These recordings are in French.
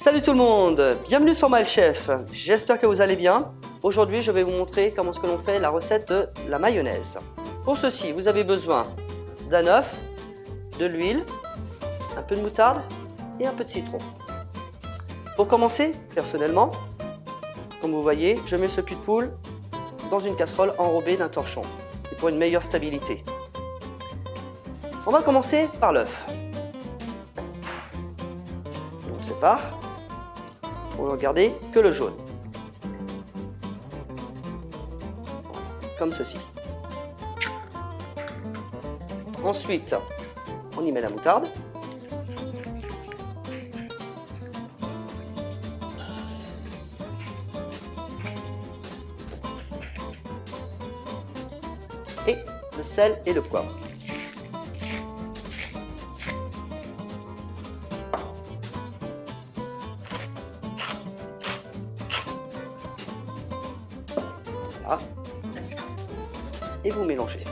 Salut tout le monde, bienvenue sur MyChef. J'espère que vous allez bien. Aujourd'hui, je vais vous montrer comment est-ce que l'on fait la recette de la mayonnaise. Pour ceci, vous avez besoin d'un œuf, de l'huile, un peu de moutarde et un peu de citron. Pour commencer, personnellement, comme vous voyez, je mets ce cul de poule dans une casserole enrobée d'un torchon. C'est pour une meilleure stabilité. On va commencer par l'œuf. On sépare. Pour ne garder que le jaune. Comme ceci. Ensuite, on y met la moutarde. Et le sel et le poivre. Voilà. Et vous mélangez.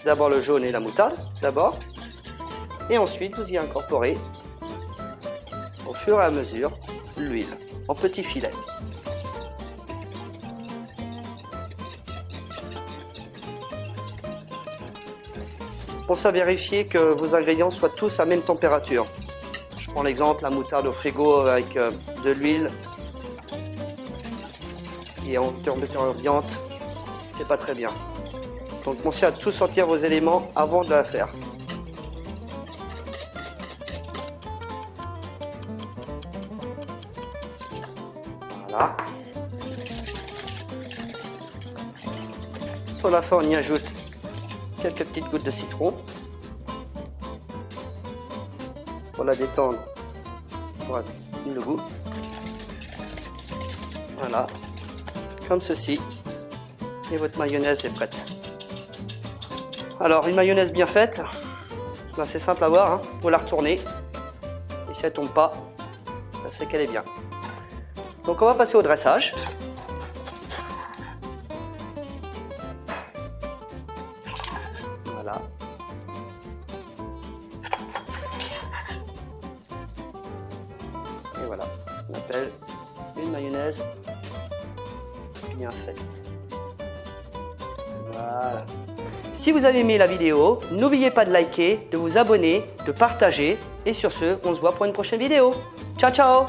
D'abord le jaune et la moutarde, d'abord. Et ensuite, vous y incorporez au fur et à mesure l'huile en petits filets. Pensez à vérifier que vos ingrédients soient tous à même température. Je prends l'exemple, la moutarde au frigo avec de l'huile et en température ambiante, c'est pas très bien. Donc pensez à tout sortir vos éléments avant de la faire. Voilà. Sur la fin, on y ajoute quelques petites gouttes de citron pour la détendre, pour le goût. Voilà, comme ceci, et votre mayonnaise est prête. Alors une mayonnaise bien faite, ben, c'est simple à voir, hein. Vous la retournez, et si elle tombe pas, ben, c'est qu'elle est bien. Donc on va passer au dressage. Voilà. Et voilà, on appelle une mayonnaise bien faite. Voilà. Si vous avez aimé la vidéo, n'oubliez pas de liker, de vous abonner, de partager. Et sur ce, on se voit pour une prochaine vidéo. Ciao, ciao!